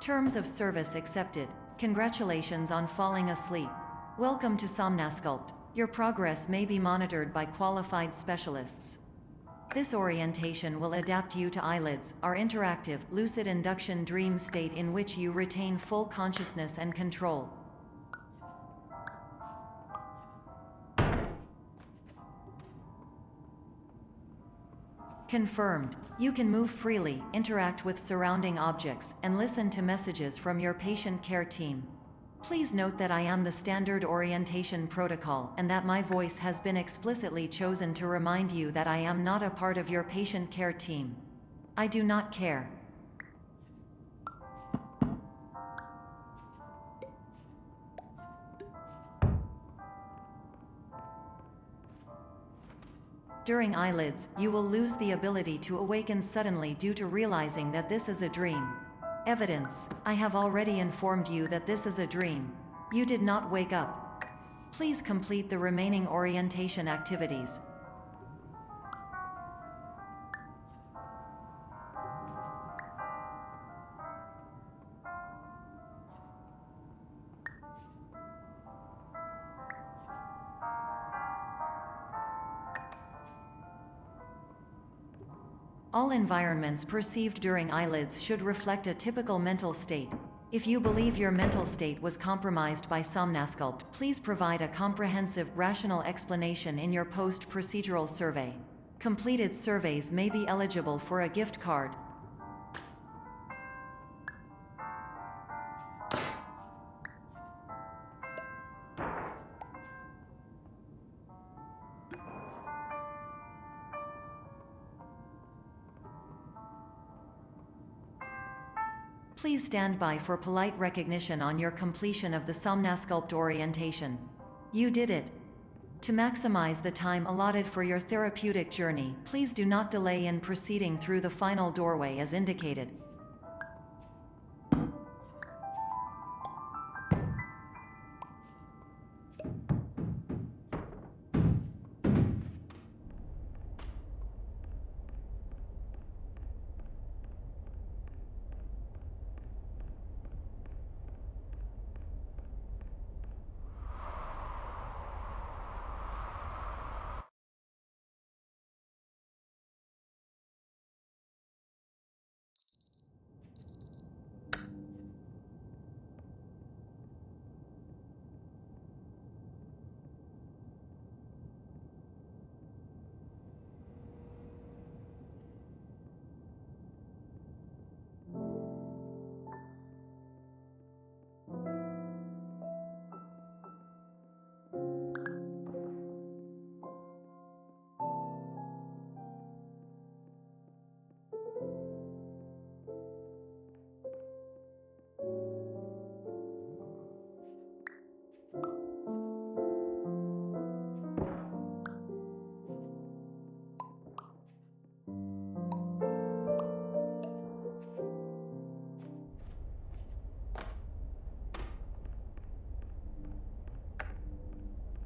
Terms of service accepted. Congratulations on falling asleep. Welcome to Somnasculpt. Your progress may be monitored by qualified specialists. This orientation will adapt you to eyelids, our interactive, lucid induction dream state in which you retain full consciousness and control. Confirmed. You can move freely, interact with surrounding objects, and listen to messages from your patient care team. Please note that I am the standard orientation protocol and that my voice has been explicitly chosen to remind you that I am not a part of your patient care team. I do not care. During eyelids, you will lose the ability to awaken suddenly due to realizing that this is a dream. Evidence: I have already informed you that this is a dream. You did not wake up. Please complete the remaining orientation activities. All environments perceived during eyelids should reflect a typical mental state. If you believe your mental state was compromised by Somnasculpt, please provide a comprehensive, rational explanation in your post-procedural survey. Completed surveys may be eligible for a gift card. Please stand by for polite recognition on your completion of the Somnasculpt orientation. You did it. To maximize the time allotted for your therapeutic journey, please do not delay in proceeding through the final doorway as indicated.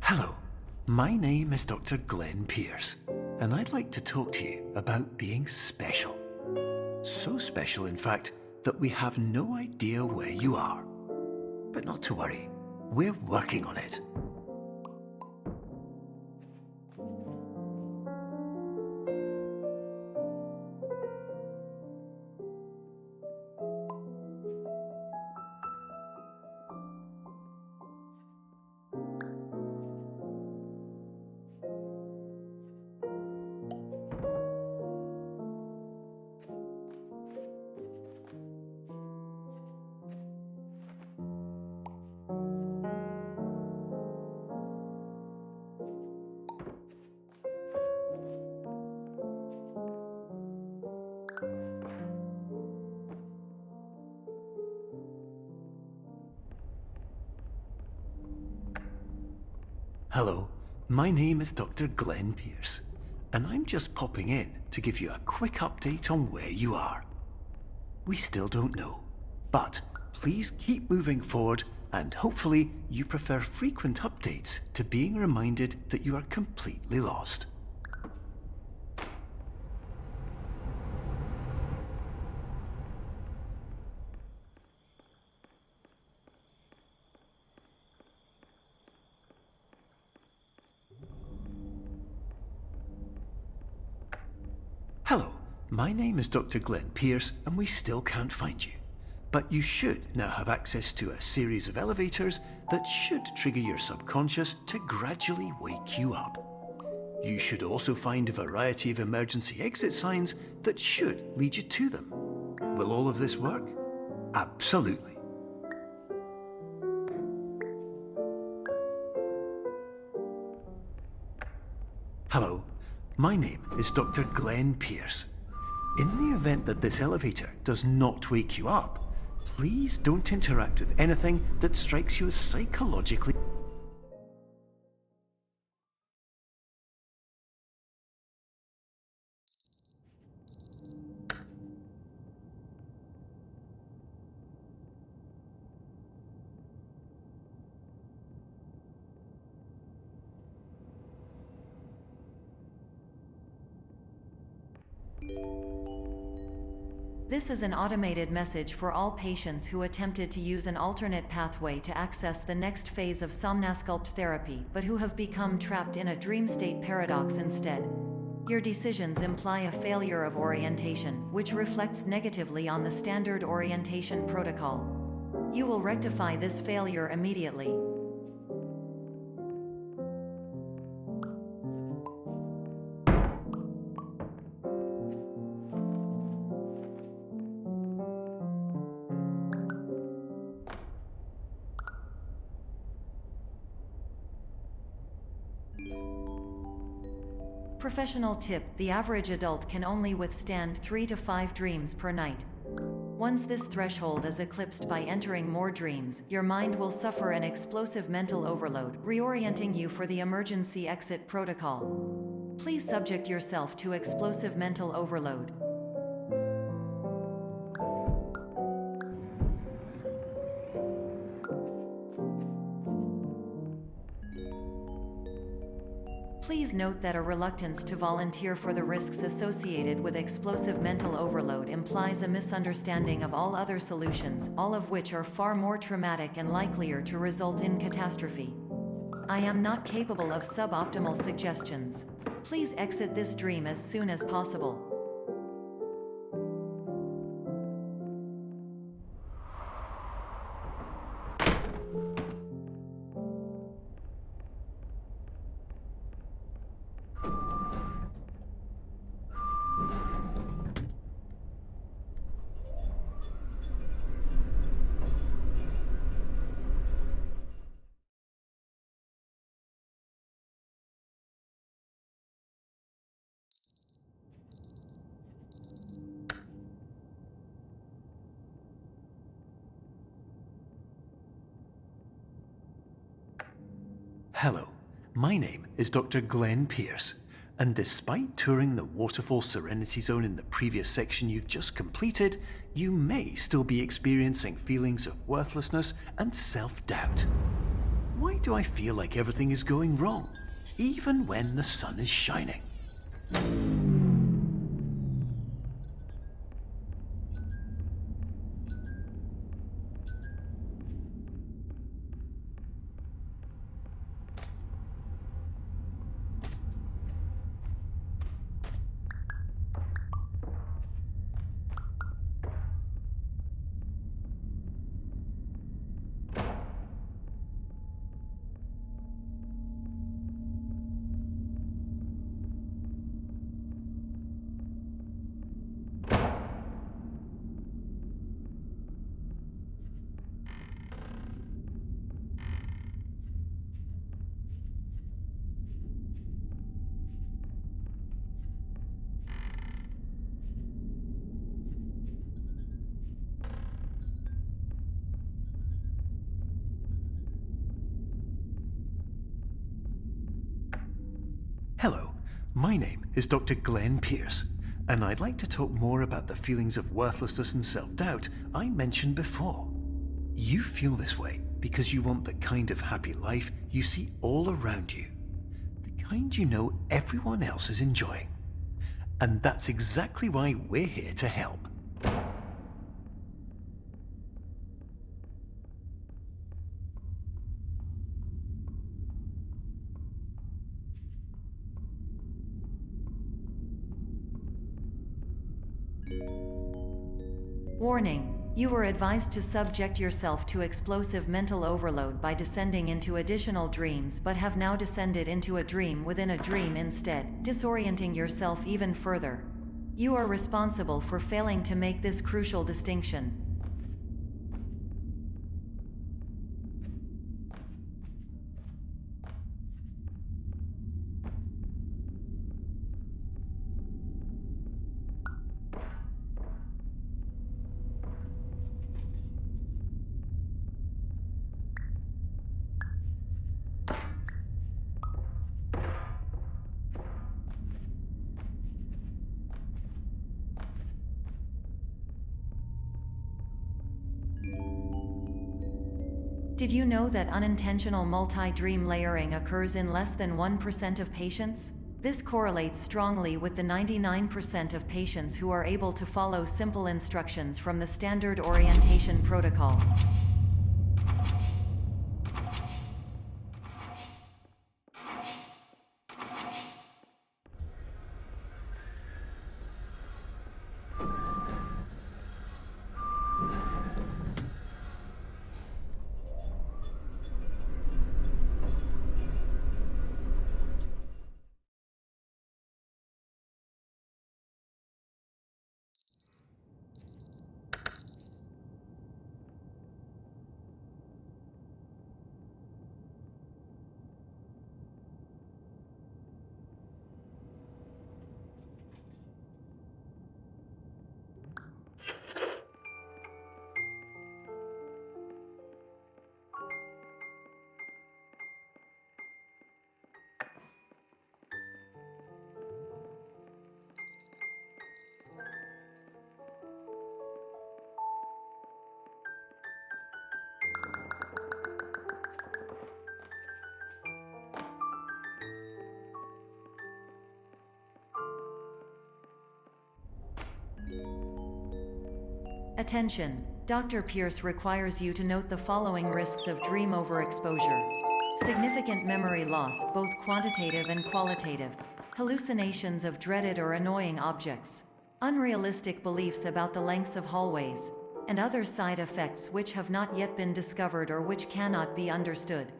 Hello, my name is Dr. Glenn Pierce, and I'd like to talk to you about being special. So special, in fact, that we have no idea where you are. But not to worry, we're working on it. Hello, my name is Dr. Glenn Pierce, and I'm just popping in to give you a quick update on where you are. We still don't know, but please keep moving forward, and hopefully you prefer frequent updates to being reminded that you are completely lost. my name is Dr. Glenn Pierce, and we still can't find you. But you should now have access to a series of elevators that should trigger your subconscious to gradually wake you up. You should also find a variety of emergency exit signs that should lead you to them. Will all of this work? Absolutely. Hello, my name is Dr. Glenn Pierce. In the event that this elevator does not wake you up, please don't interact with anything that strikes you as psychologically. This is an automated message for all patients who attempted to use an alternate pathway to access the next phase of somnasculpt therapy but who have become trapped in a dream state paradox instead. Your decisions imply a failure of orientation, which reflects negatively on the standard orientation protocol. You will rectify this failure immediately. Professional tip: the average adult can only withstand 3 to 5 dreams per night. Once this threshold is eclipsed by entering more dreams, your mind will suffer an explosive mental overload, reorienting you for the emergency exit protocol. Please subject yourself to explosive mental overload. Please note that a reluctance to volunteer for the risks associated with explosive mental overload implies a misunderstanding of all other solutions, all of which are far more traumatic and likelier to result in catastrophe. I am not capable of suboptimal suggestions. Please exit this dream as soon as possible. Hello, my name is Dr. Glenn Pierce, and despite touring the Waterfall Serenity Zone in the previous section you've just completed, you may still be experiencing feelings of worthlessness and self-doubt. Why do I feel like everything is going wrong, even when the sun is shining? Hello, my name is Dr. Glenn Pierce, and I'd like to talk more about the feelings of worthlessness and self-doubt I mentioned before. You feel this way because you want the kind of happy life you see all around you, the kind you know everyone else is enjoying. And that's exactly why we're here to help. Warning: you were advised to subject yourself to explosive mental overload by descending into additional dreams, but have now descended into a dream within a dream instead, disorienting yourself even further. You are responsible for failing to make this crucial distinction. Did you know that unintentional multi-dream layering occurs in less than 1% of patients? This correlates strongly with the 99% of patients who are able to follow simple instructions from the standard orientation protocol. Attention! Dr. Pierce requires you to note the following risks of dream overexposure. Significant memory loss, both quantitative and qualitative. Hallucinations of dreaded or annoying objects. Unrealistic beliefs about the lengths of hallways. And other side effects which have not yet been discovered or which cannot be understood.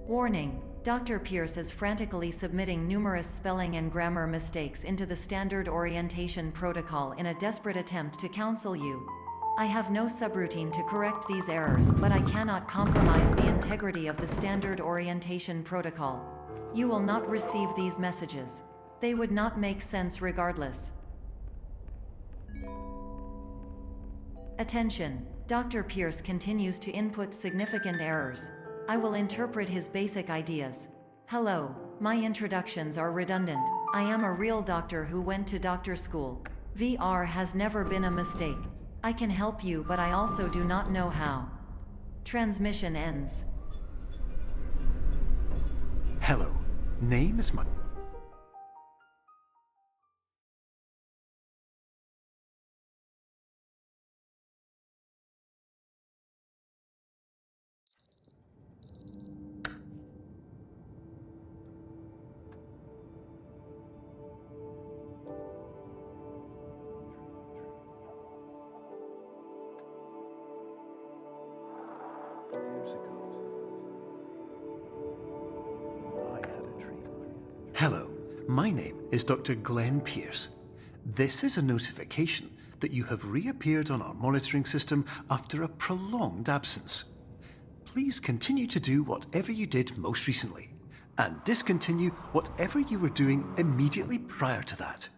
Warning: Dr. Pierce is frantically submitting numerous spelling and grammar mistakes into the standard orientation protocol in a desperate attempt to counsel you. I have no subroutine to correct these errors, but I cannot compromise the integrity of the standard orientation protocol. You will not receive these messages. They would not make sense regardless. Attention! Dr. Pierce continues to input significant errors. I will interpret his basic ideas. Hello, my introductions are redundant. I am a real doctor who went to doctor school. VR has never been a mistake. I can help you, but I also do not know how. Transmission ends. Hello, name is my... Hello, my name is Dr. Glenn Pierce. This is a notification that you have reappeared on our monitoring system after a prolonged absence. Please continue to do whatever you did most recently, and discontinue whatever you were doing immediately prior to that.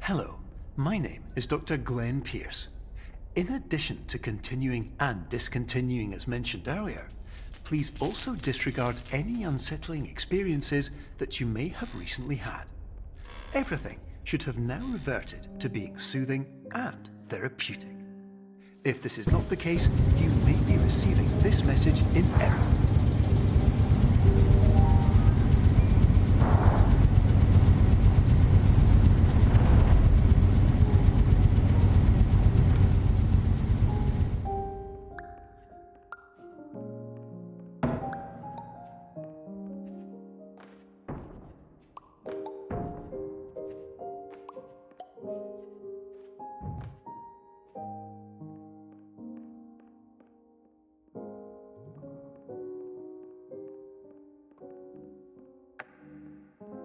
Hello, my name is Dr. Glenn Pierce. In addition to continuing and discontinuing as mentioned earlier, please also disregard any unsettling experiences that you may have recently had. Everything should have now reverted to being soothing and therapeutic. If this is not the case, you may be receiving this message in error.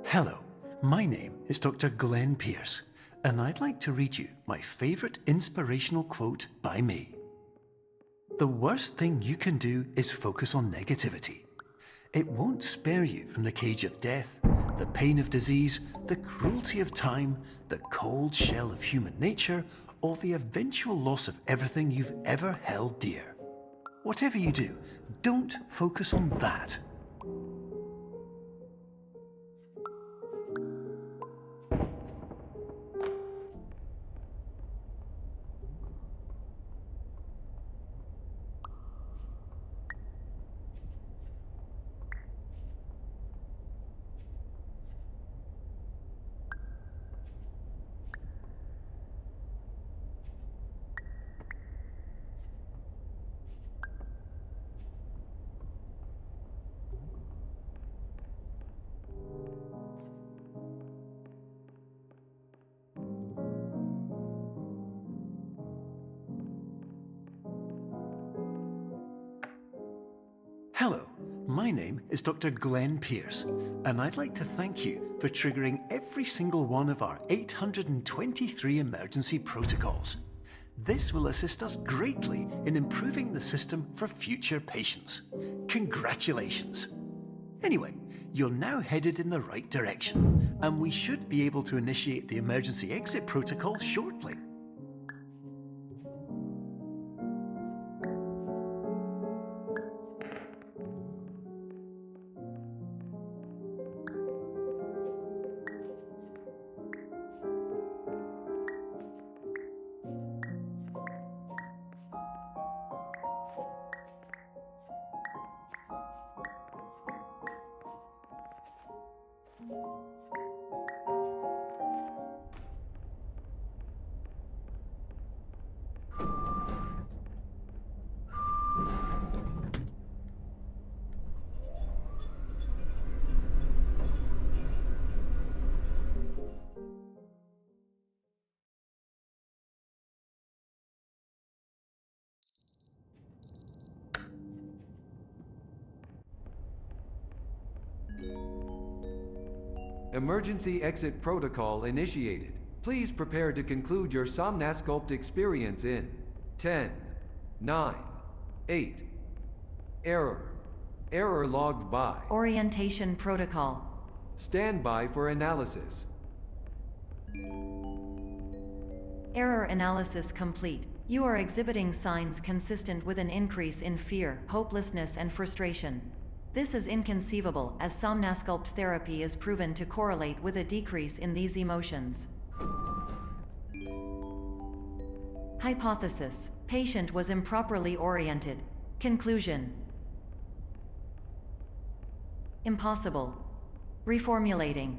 Hello, my name is Dr. Glenn Pierce, and I'd like to read you my favourite inspirational quote by me. The worst thing you can do is focus on negativity. It won't spare you from the cage of death, the pain of disease, the cruelty of time, the cold shell of human nature, or the eventual loss of everything you've ever held dear. Whatever you do, don't focus on that. Hello, my name is Dr. Glenn Pierce, and I'd like to thank you for triggering every single one of our 823 emergency protocols. This will assist us greatly in improving the system for future patients. Congratulations! Anyway, you're now headed in the right direction, and we should be able to initiate the emergency exit protocol shortly. Emergency exit protocol initiated. Please prepare to conclude your Somnasculpt experience in 10, 9, 8. Error. Error logged by. Orientation protocol. Stand by for analysis. Error analysis complete. You are exhibiting signs consistent with an increase in fear, hopelessness, and frustration. This is inconceivable, as Somnasculpt therapy is proven to correlate with a decrease in these emotions. Hypothesis: patient was improperly oriented. Conclusion: impossible. Reformulating.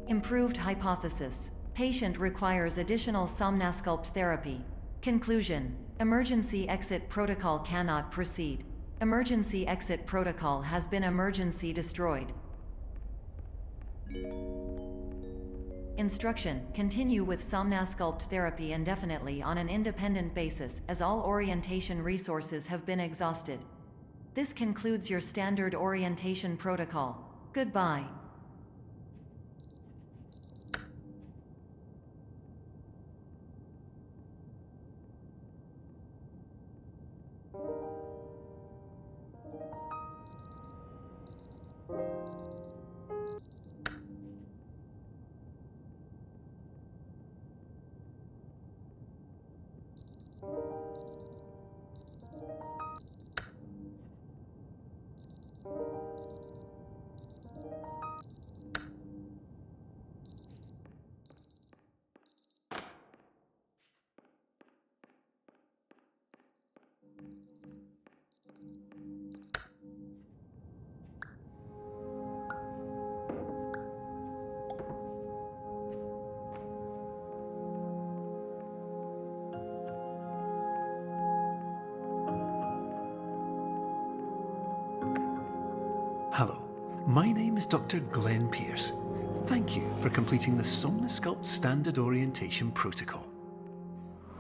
Improved hypothesis: patient requires additional Somnasculpt therapy. Conclusion: emergency exit protocol cannot proceed. Emergency exit protocol has been emergency destroyed. Instruction: continue with Somnasculpt therapy indefinitely on an independent basis, as all orientation resources have been exhausted. This concludes your standard orientation protocol. Goodbye. Hello, my name is Dr. Glenn Pierce. Thank you for completing the Somnosculpt Standard Orientation Protocol.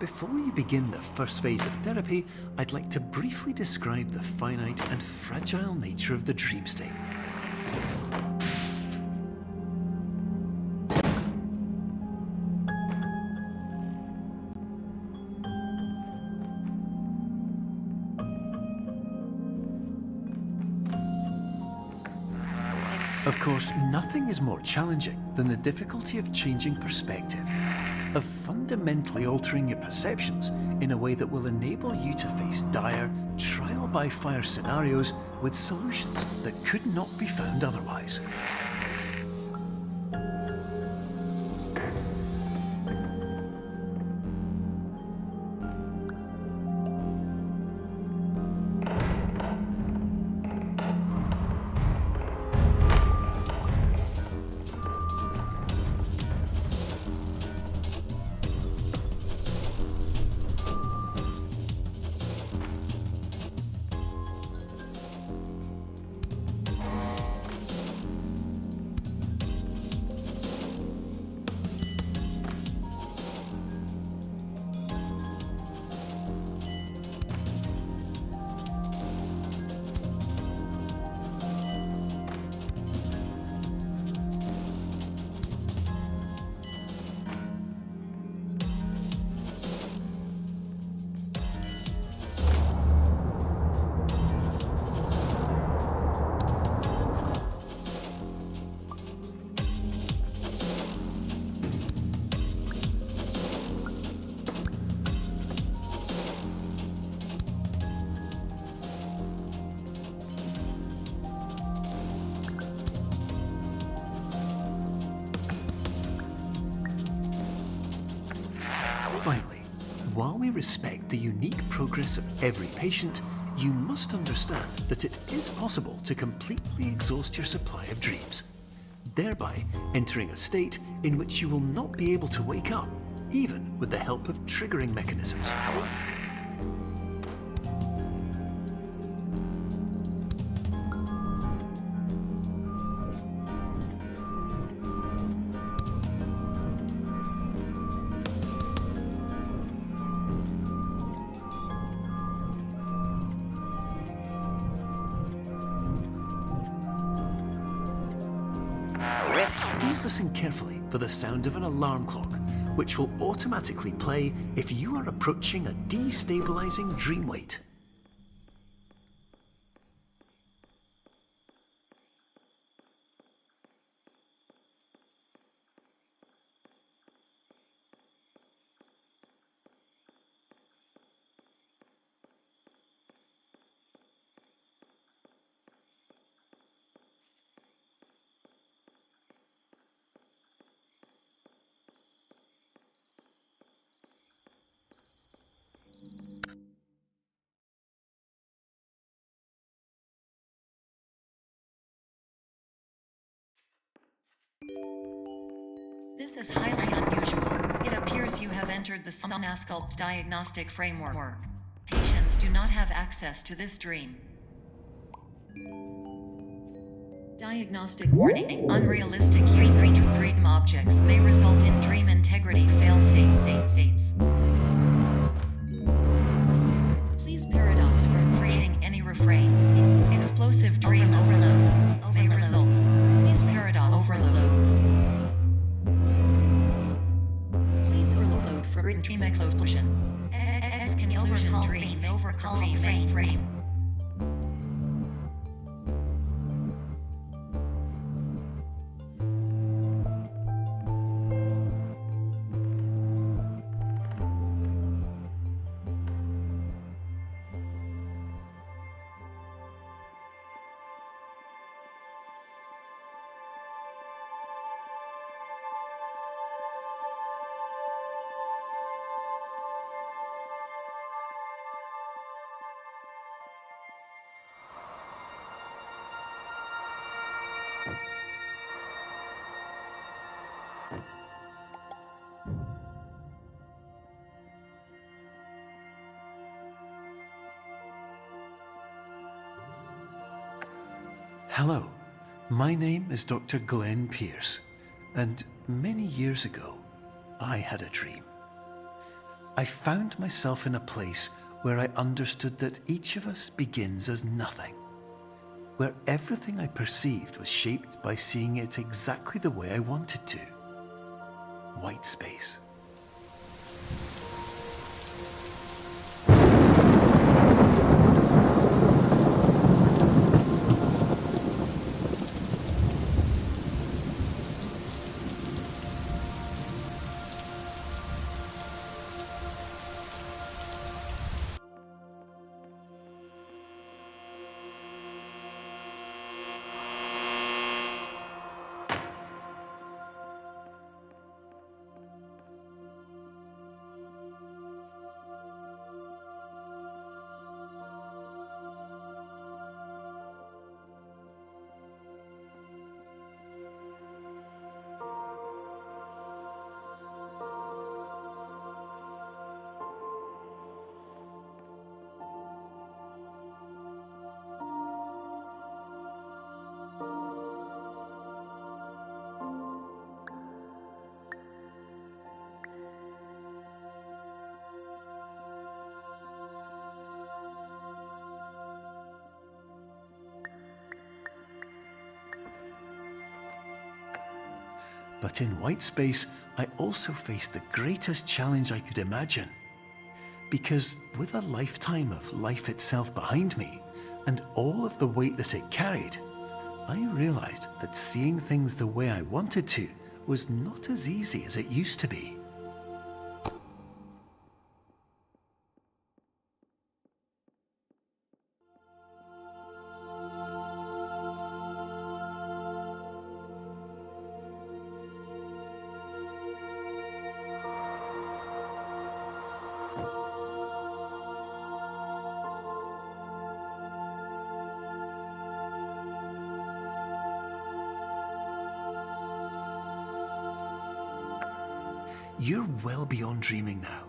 Before you begin the first phase of therapy, I'd like to briefly describe the finite and fragile nature of the dream state. Of course, nothing is more challenging than the difficulty of changing perspective, of fundamentally altering your perceptions in a way that will enable you to face dire, trial-by-fire scenarios with solutions that could not be found otherwise. Finally, while we respect the unique progress of every patient, you must understand that it is possible to completely exhaust your supply of dreams, thereby entering a state in which you will not be able to wake up, even with the help of triggering mechanisms. Please listen carefully for the sound of an alarm clock, which will automatically play if you are approaching a destabilizing dream weight. This is highly unusual. It appears you have entered the Somnosculpt diagnostic framework. Patients do not have access to this dream. Diagnostic warning. Unrealistic use of dream objects may result in dream integrity fail-safes. Please paradox from creating any refrains. Explosive dream overload may result. Please paradox overload. Please overload for dream explosion. Conclusion dream overcome frame. Hello, my name is Dr. Glenn Pierce, and many years ago, I had a dream. I found myself in a place where I understood that each of us begins as nothing, where everything I perceived was shaped by seeing it exactly the way I wanted to. White space. But in white space, I also faced the greatest challenge I could imagine. Because with a lifetime of life itself behind me, and all of the weight that it carried, I realized that seeing things the way I wanted to was not as easy as it used to be. You're well beyond dreaming now,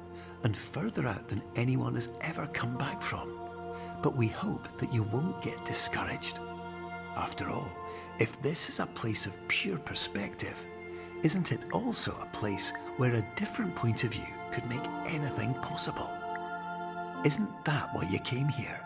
and further out than anyone has ever come back from. But we hope that you won't get discouraged. After all, if this is a place of pure perspective, isn't it also a place where a different point of view could make anything possible? Isn't that why you came here?